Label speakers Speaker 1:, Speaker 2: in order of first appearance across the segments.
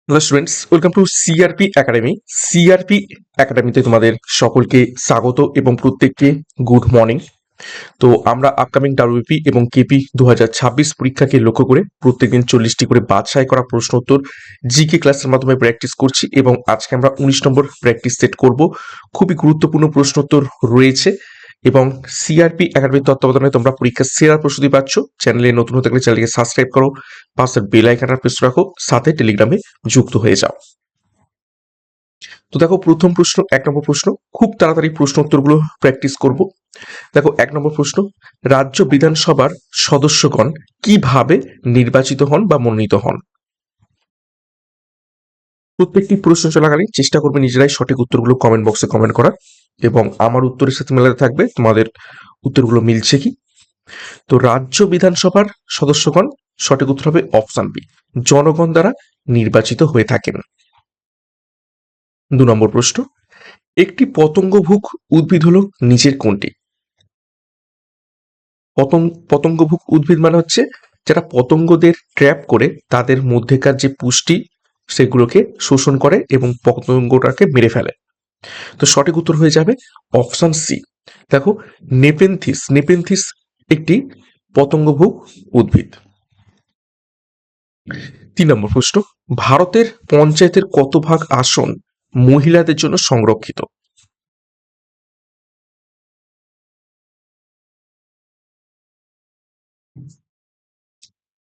Speaker 1: Hello students, welcome to CRP academy. CRP একাডেমিতে তোমাদের সকলকে স্বাগত এবং প্রত্যেককে গুড মর্নিং। তো আমরা আপকামিং ডাব্লিউপি এবং কেপি 2026 পরীক্ষাকে লক্ষ্য করে প্রত্যেকদিন 40টি করে বাছাই করা প্রশ্ন উত্তর জিকে ক্লাসের মাধ্যমে প্র্যাকটিস করছি এবং আজকে আমরা 19 নম্বর প্র্যাকটিস সেট করব। খুবই গুরুত্বপূর্ণ প্রশ্ন উত্তর রয়েছে এবং সিআরপি একাডেমির তত্ত্বাবধানে তোমরা পরীক্ষার সেরা প্রস্তুতি পাচ্ছ। চ্যানেলে নতুন হতে গেলে চ্যানেলকে সাবস্ক্রাইব করো, পাশের বেল আইকনটা প্রেস রাখো, সাথে টেলিগ্রামে যুক্ত হয়ে যাও। তো দেখো, প্রথম প্রশ্ন, 1 নম্বর প্রশ্ন, খুব তাড়াতাড়ি প্রশ্ন উত্তরগুলো প্র্যাকটিস করব। দেখো, 1 নম্বর প্রশ্ন, রাজ্য বিধানসভার সদস্যগণ কিভাবে নির্বাচিত হন বা মনোনীত হন? প্রত্যেকটি প্রশ্ন চলাকালীন চেষ্টা করবে নিজেরাই সঠিক উত্তরগুলো কমেন্ট বক্সে কমেন্ট করার এবং আমার উত্তরের সাথে মেলাতে থাকবে তোমাদের উত্তরগুলো মিলছে কি। তো রাজ্য বিধানসভার সদস্যগণ, সঠিক উত্তর হবে অপশন বি, জনগণ দ্বারা নির্বাচিত হয়ে থাকেন। 2 নম্বর প্রশ্ন, একটি পতঙ্গভুক উদ্ভিদ হলো নিচের কোনটি? পতঙ্গভুক উদ্ভিদ মানে হচ্ছে যারা পতঙ্গদের ট্র্যাপ করে তাদের মধ্যেকার যে পুষ্টি সেগুলোকে শোষণ করে এবং পতঙ্গটাকে মেরে ফেলে। তো সঠিক উত্তর হয়ে যাবে অপশন সি। দেখো, নেপেনথিস একটি পতঙ্গভুক উদ্ভিদ। 3 নম্বর প্রশ্ন, ভারতের পঞ্চায়েতের কত ভাগ আসন মহিলাদের জন্য সংরক্ষিত?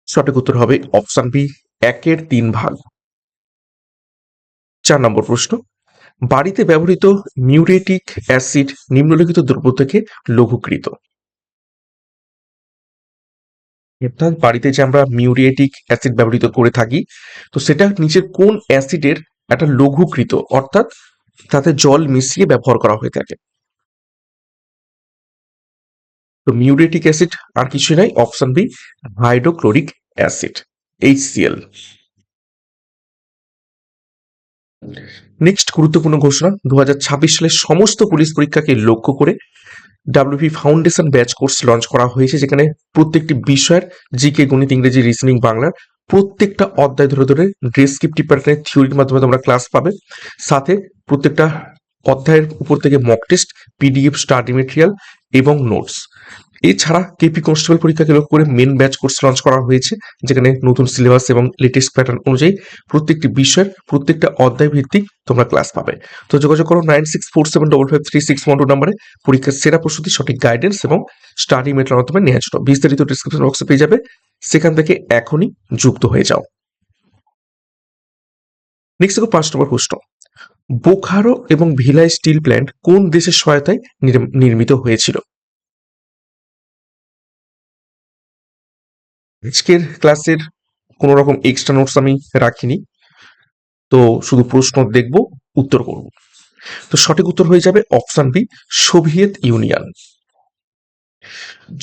Speaker 1: সঠিক উত্তর হবে অপশন বি, 1/3 ভাগ। 4 নম্বর প্রশ্ন, বাড়িতে ব্যবহৃত মিউরেটিক অ্যাসিড নিম্নলিখিত দ্রব্য থেকে লঘুকৃত। অর্থাৎ বাড়িতে যে আমরা মিউরেটিক অ্যাসিড ব্যবহৃত করে থাকি, তো সেটা নিচের কোন অ্যাসিডের একটা লঘুকৃত, অর্থাৎ তাতে জল মিশিয়ে ব্যবহার করা হয়ে থাকে? তো মিউরেটিক অ্যাসিড আর কিছু নাই, option B, hydrochloric acid, HCl। Next গুরুত্বপূর্ণ ঘোষণা, 2026 সালের সমস্ত পুলিশ পরীক্ষাকে লক্ষ্য করে WP foundation batch course launch করা হয়েছে, যেখানে প্রত্যেকটি বিষয়ের জিকে, গণিত, ইংরেজি, রিজনিং, বাংলার প্রত্যেকটা অধ্যায় ধরে ধরে ডেসক্রিপটিভ প্যাটার্নের থিওরির মাধ্যমে তোমরা ক্লাস পাবে। সাথে প্রত্যেকটা অধ্যায়ের উপর থেকে mock test, PDF, study material এবং নোটস। এছাড়া কেপি কনস্টেবল পরীক্ষাকে লক্ষ্য করে মেন ব্যাচ কোর্স লঞ্চ করা হয়েছে, যেখানে নতুন সিলেবাস এবং লেটেস্ট প্যাটার্ন অনুযায়ী প্রত্যেকটি বিষয়ের প্রত্যেকটা অধ্যায় ভিত্তিক তোমরা ক্লাস পাবে। তো যোগাযোগ করো 9647553612 নম্বরে পরীক্ষার সেরা প্রস্তুতি, সঠিক গাইডেন্স এবং স্টাডি মেটেরিয়াল মাধ্যমে নেওয়ার জন্য। বিস্তারিত ডিসক্রিপশন বক্সে পেয়ে যাবে, সেখান থেকে এখনই যুক্ত হয়ে যাও। নেক্সট দেখো, 5 নম্বর প্রশ্ন, বোখারো এবং ভিলাই স্টিল প্ল্যান্ট কোন দেশের সহায়তায় নির্মিত হয়েছিল? আজকের ক্লাসের কোনো রকম এক্সট্রা নোটস আমি রাখিনি, তো শুধু প্রশ্ন দেখব, উত্তর করব। তো সঠিক উত্তর হয়ে যাবে অপশন বি, সোভিয়েত ইউনিয়ন।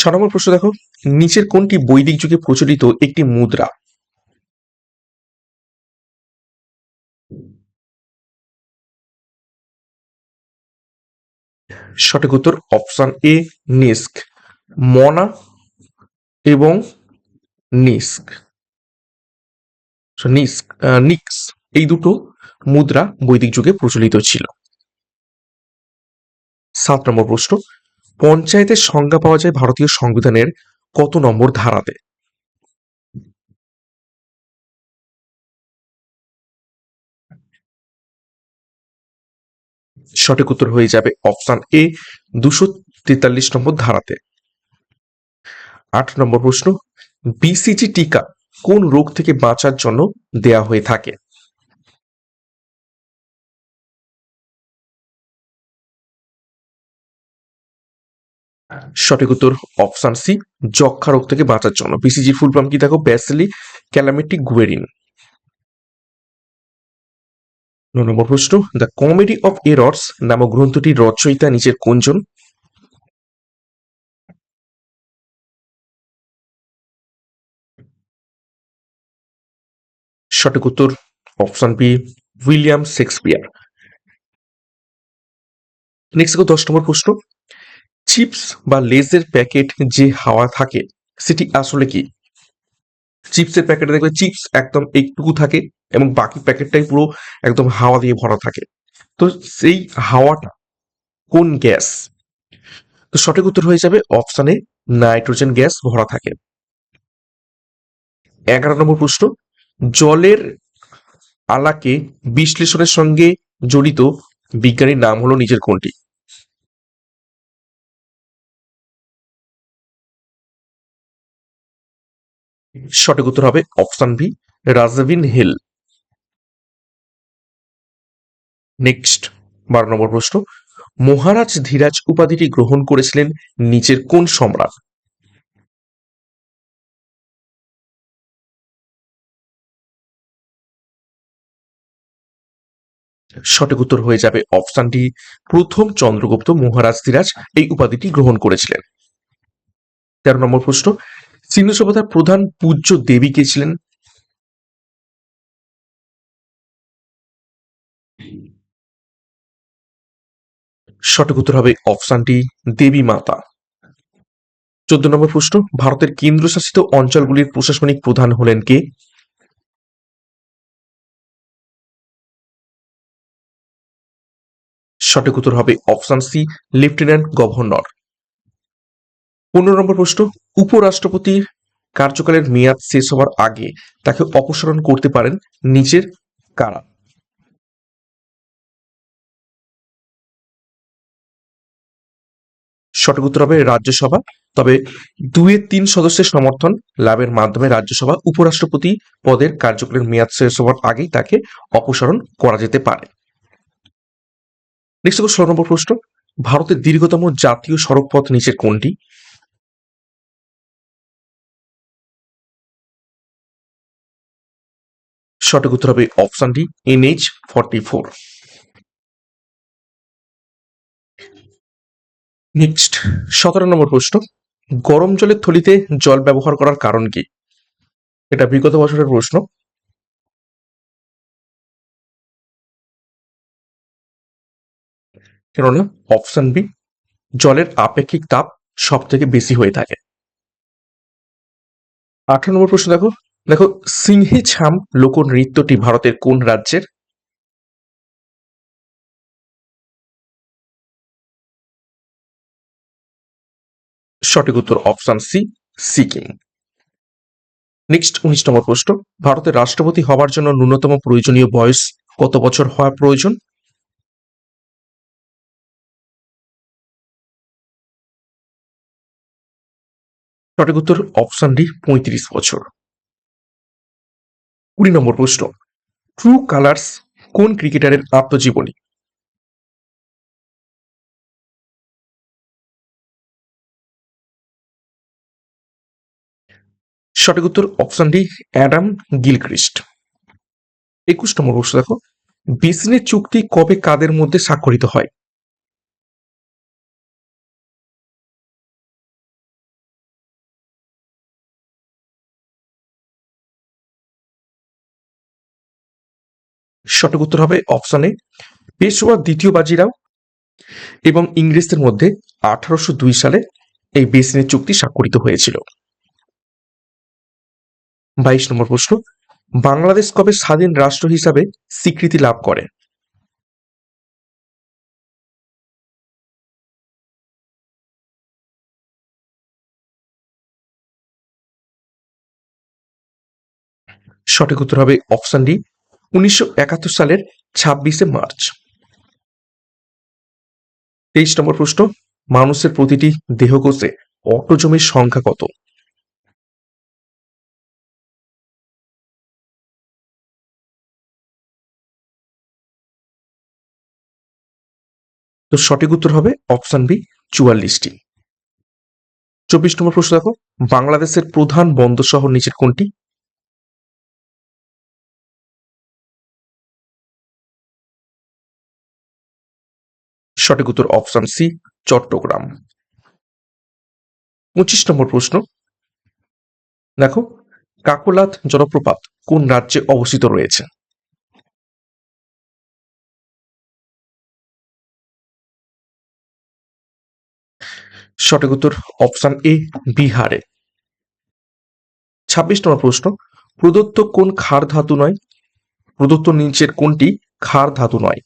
Speaker 1: 6 নম্বর প্রশ্ন দেখো, নিচের কোনটি বৈদিক যুগে প্রচলিত একটি মুদ্রা? সঠিক উত্তর অপশন এ, নিস্ক। মনা এবং নিস্ক, নিক্স, এই দুটো মুদ্রা বৈদিক যুগে প্রচলিত ছিল। 7 নম্বর প্রশ্ন, পঞ্চায়েতের সংজ্ঞা পাওয়া যায় ভারতীয় সংবিধানের কত নম্বর ধারাতে? সঠিক উত্তর হয়ে যাবে অপশন এ, 243 নম্বর ধারাতে। 8 নম্বর প্রশ্ন, বিসিজি টিকা কোন রোগ থেকে বাঁচার জন্য দেয়া হয়ে থাকে? সঠিক উত্তর অপশন সি, যক্ষা রোগ থেকে বাঁচার জন্য। বিসিজি ফুল ফর্ম কি দেখো, ব্যাসিলি ক্যালামিটি গুয়েরিন। 9 নম্বর প্রশ্ন, দ্য কমেডি অফ এরর্স নামক গ্রন্থটির রচয়িতা নিচের কোনজন? সঠিক উত্তর option B, William Shakespeare. Next দেখো, 10 নম্বর প্রশ্ন, চিপস বা লেজের প্যাকেট যে হাওয়া থাকে সেটি আসলে কি? চিপসের প্যাকেটে দেখবে চিপস একদম এইটুকু থাকে এবং বাকি প্যাকেটটাই পুরো একদম হাওয়া দিয়ে ভরা থাকে। তো সেই হাওয়াটা কোন গ্যাস? তো সঠিক উত্তর হয়ে যাবে অপশানে নাইট্রোজেন গ্যাস ভরা থাকে। 11 নম্বর প্রশ্ন, জলের আলাকে বিশ্লেষণের সঙ্গে জড়িত বিজ্ঞানীর নাম হলো নিচের কোনটি? সঠিক উত্তর হবে অপশন বি, রাজাবিন হিল। নেক্সট 12 নম্বর প্রশ্ন, মহারাজ ধীরাজ উপাধিটি গ্রহণ করেছিলেন নিচের কোন সম্রাট? সঠিক উত্তর হয়ে যাবে অপশন ডি, প্রথম চন্দ্রগুপ্ত মহারাজ ধীরাজ এই উপাধিটি গ্রহণ করেছিলেন। 13 নম্বর প্রশ্ন, সিন্ধু সভ্যতার প্রধান পূজ্য দেবী কে ছিলেন? সঠিক উত্তর হবে অপশন ডি, দেবী মাতা। 14 নম্বর প্রশ্ন, ভারতের কেন্দ্রশাসিত অঞ্চলগুলির প্রশাসনিক প্রধান হলেন কে? সঠিক উত্তর হবে অপশন সি, লেফটেন্যান্ট গভর্নর। 15 নম্বর প্রশ্ন, উপরাষ্ট্রপতির কার্যকালের মেয়াদ শেষ হওয়ার আগে তাকে অপসারণ করতে পারেন নিচের কারা? সঠিক উত্তর হবে রাজ্যসভা। তবে 2/3 সদস্যের সমর্থন লাভের মাধ্যমে রাজ্যসভা উপরাষ্ট্রপতি পদের কার্যকালের মেয়াদ শেষ হওয়ার আগেই তাকে অপসারণ করা যেতে পারে। নেক্সট 16 নম্বর প্রশ্ন, ভারতের দীর্ঘতম জাতীয় সড়ক পথ নিচের কোনটি? সঠিক উত্তর হবে অপশন ডি, NH-44। নেক্সট 17 নম্বর প্রশ্ন, গরম জলের থলিতে জল ব্যবহার করার কারণ কি? এটা বিগত বছরের প্রশ্ন। কেননা অপশন বি, জলের আপেক্ষিক তাপ সব থেকে বেশি হয়ে থাকে। 18 নম্বর প্রশ্ন দেখো, দেখো সিংহে ছাম লোকনৃত্যটি ভারতের কোন রাজ্যের? সঠিক উত্তর অপশন সি, সিকিম। নেক্সট 19 নম্বর প্রশ্ন, ভারতের রাষ্ট্রপতি হওয়ার জন্য ন্যূনতম প্রয়োজনীয় বয়স কত বছর হওয়া প্রয়োজন? সঠিক উত্তর অপশন ডি, 35 বছর। 20 নম্বর প্রশ্ন, ট্রু কালার্স কোন ক্রিকেটারের আত্মজীবনী? সঠিক উত্তর অপশন ডি, অ্যাডাম গিলক্রিস্ট। 21 নম্বর প্রশ্ন দেখো, বেসিনের চুক্তি কবে কাদের মধ্যে স্বাক্ষরিত হয়? সঠিক উত্তর হবে অপশন এ, পেশোয়া দ্বিতীয় বাজিরাও এবং ইংরেজদের মধ্যে 1802 সালে এই বেসিনের চুক্তি স্বাক্ষরিত হয়েছিল। 22 নম্বর প্রশ্ন, বাংলাদেশ কবে স্বাধীন রাষ্ট্র হিসাবে স্বীকৃতি লাভ করে? সঠিক উত্তর হবে অপশন ডি, 1971 সালের 26শে মার্চ। 23 নম্বর প্রশ্ন, মানুষের প্রতিটি দেহকোষে অটোজোমের সংখ্যা কত? তো সঠিক উত্তর হবে অপশন বি, 44টি। 24 নম্বর প্রশ্ন দেখো, বাংলাদেশের প্রধান বন্দর শহর নিচের কোনটি? সঠিক উত্তর অপশন সি, চট্টগ্রাম। 25 নম্বর প্রশ্ন দেখো, কাকোলাত জলপ্রপাত কোন রাজ্যে অবস্থিত রয়েছে? সঠিক উত্তর অপশন এ, বিহারে। 26 নম্বর প্রশ্ন, প্রদত্ত কোন ক্ষার ধাতু নয়? প্রদত্ত নিচের কোনটি ক্ষার ধাতু নয়?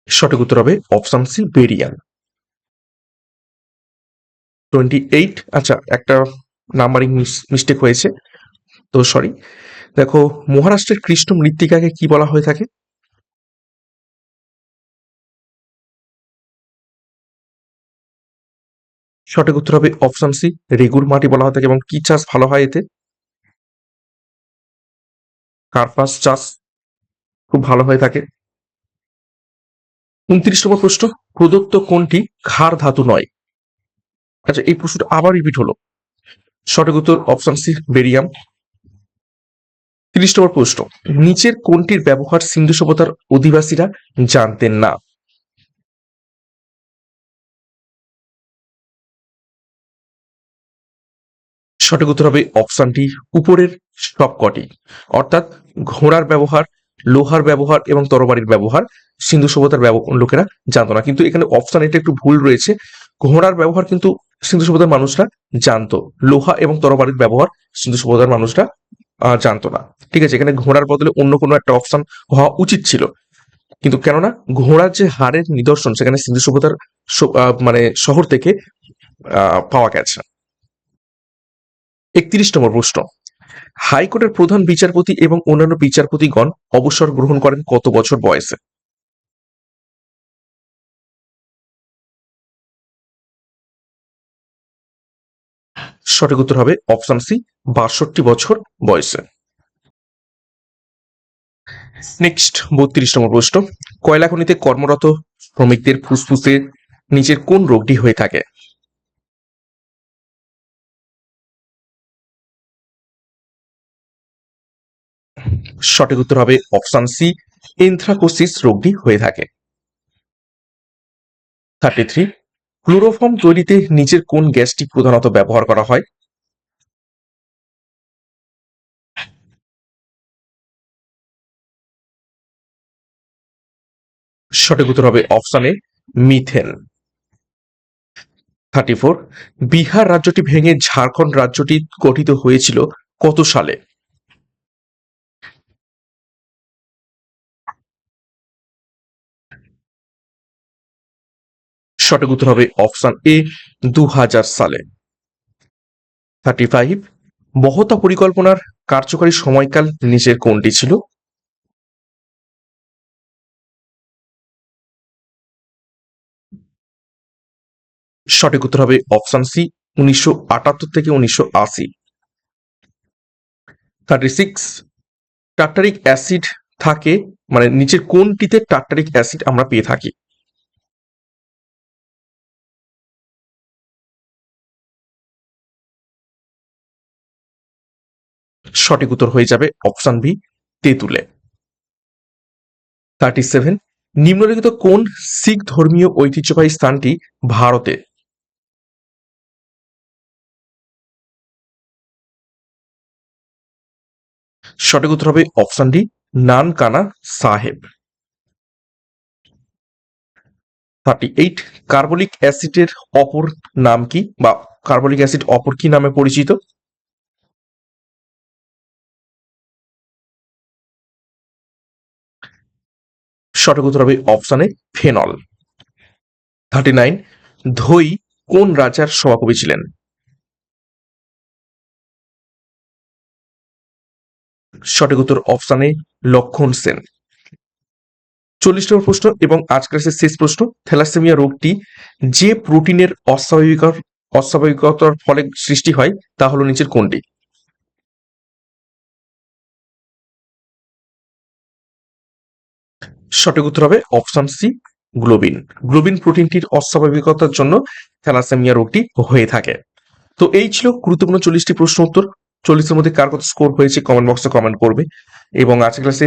Speaker 1: সঠিক উত্তর হবে অপশন সি, বেরিয়াম। 28, আচ্ছা একটা নাম্বারিং মিস্টেক হয়েছে, তো সরি। দেখো, মহারাষ্ট্রের কৃষ্ণ মৃত্তিকাকে কি বলা হয়ে থাকে? সঠিক উত্তর হবে অপশন সি, রেগুর মাটি বলা হয়ে থাকে। এবং কি চাষ ভালো হয় এতে? কার্পাস চাষ খুব ভালো হয়ে থাকে। 29 নম্বর প্রশ্ন, প্রদত্ত কোনটি ক্ষার ধাতু নয়? আচ্ছা, এই প্রশ্নটা আবার রিপিট হলো। সঠিক উত্তর অপশন সি, বেরিয়াম। 30 নম্বর প্রশ্ন, নিচের কোনটির ব্যবহার সিন্ধু সভ্যতার অধিবাসীরা জানতেন না? সঠিক উত্তর হবে অপশনটি, উপরের সবকটি। অর্থাৎ ঘোড়ার ব্যবহার, লোহার ব্যবহার এবং তরবারির ব্যবহার সিন্ধু সভ্যতার লোকেরা জানতো না। কিন্তু এখানে অপশন এটা একটু ভুল রয়েছে। ঘোড়ার ব্যবহার কিন্তু সিন্ধু সভ্যতার মানুষরা জানতো, লোহা এবং তরবারির ব্যবহার সিন্ধু সভ্যতার মানুষরা জানতো না। ঠিক আছে, এখানে ঘোড়ার বদলে অন্য কোনো একটা অপশন হওয়া উচিত ছিল, কিন্তু কেননা ঘোড়ার যে হাড়ের নিদর্শন সেখানে সিন্ধু সভ্যতার মানে শহর থেকে পাওয়া গেছে। 31 নম্বর প্রশ্ন, হাইকোর্টের প্রধান বিচারপতি এবং অন্যান্য বিচারপতিগণ অবসর গ্রহণ করেন কত বছর বয়সে? সঠিক উত্তর হবে অপশন সি, 62 বছর বয়সে। নেক্সট, 32 নম্বর প্রশ্ন, কয়লা খনিতে কর্মরত শ্রমিকদের ফুসফুসের নিচের কোন রোগটি হয়ে থাকে? সঠিক উত্তর হবে অপশন সি, এন্থ্রাকোসিস রোগটি হয়ে থাকে। 33, ক্লোরোফর্ম তৈরিতে নিচের কোন গ্যাসটি প্রধানত ব্যবহার করা হয়? সঠিক উত্তর হবে অপশন এ, মিথেন। 34, বিহার রাজ্যটি ভেঙে ঝাড়খণ্ড রাজ্যটি গঠিত হয়েছিল কত সালে? সঠিক উত্তর হবে অপশন এ, 2000 সালে। 35, বহতা পরিকল্পনার কার্যকরী সময়কাল নিচের কোনটি ছিল? সঠিক উত্তর হবে অপশন সি, 1978 থেকে 1980। 36, টার্টারিক অ্যাসিড থাকে, মানে নিচের কোনটিতে টার্টারিক অ্যাসিড আমরা পেয়ে থাকি? সঠিক উত্তর হয়ে যাবে অপশন বি, তেঁতুলে। 37, নিম্নলিখিত কোন শিখ ধর্মীয় ঐতিহ্যবাহী স্থানটি ভারতে? সঠিক উত্তর হবে অপশন ডি, নানকানা সাহেব। 38, কার্বলিক অ্যাসিডের অপর নাম কি, বা কার্বলিক অ্যাসিড অপর কি নামে পরিচিত? সঠিক উত্তর হবে অপশন এ, ফেনল। 39, ধই কোন রাজার সভাকবি ছিলেন? সঠিক উত্তর অপশন এ, লক্ষণ সেন। 40 নম্বর প্রশ্ন এবং আজকের শেষ প্রশ্ন, থ্যালাসেমিয়া রোগটি যে প্রোটিনের অস্বাভাবিকতার ফলে সৃষ্টি হয় তা হলো নিচের কোনটি? সঠিক উত্তর হবে অপশন সি, গ্লোবিন। গ্লোবিন প্রোটিনটির অস্বাভাবিকতার জন্য থ্যালাসেমিয়া রোগটি হয়ে থাকে। তো এই ছিল গুরুত্বপূর্ণ 40টি প্রশ্ন উত্তর। 40-এর মধ্যে কার কত স্কোর হয়েছে কমেন্ট বক্সে কমেন্ট করবে। এবং আজকের ক্লাসে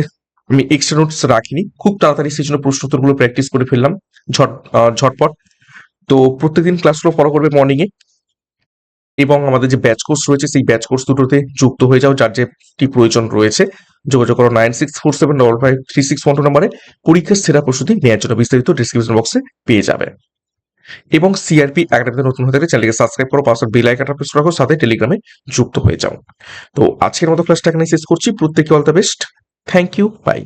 Speaker 1: আমি এক্সট্রা নোটস রাখিনি, খুব তাড়াতাড়ি সেই জন্য প্রশ্ন উত্তরগুলো প্র্যাকটিস করে ফেললাম ঝটপট। তো প্রত্যেকদিন ক্লাসগুলো ফলো করবে মর্নিং এ, এবং আমাদের যে ব্যাচ কোর্স রয়েছে সেই ব্যাচ কোর্স দুটোতে যুক্ত হয়ে যাও যার যেটি প্রয়োজন রয়েছে। যোগাযোগ করো 9647553612 নম্বরে। পরীক্ষার সেরা প্রস্তুতি নেওয়ার জন্য বিস্তারিত ডিসক্রিপশন বক্সে পেয়ে যাবে। এবং সিআরপি একাডেমিতে নতুন হতে গেলে চ্যানেলকে সাবস্ক্রাইব করো, পাশে বেল আইকনটা প্রেস রাখো, সাথে টেলিগ্রামে যুক্ত হয়ে যাও। তো আজকের মতো ক্লাসটা এখানে শেষ করছি। প্রত্যেককে all the best. Thank you, by.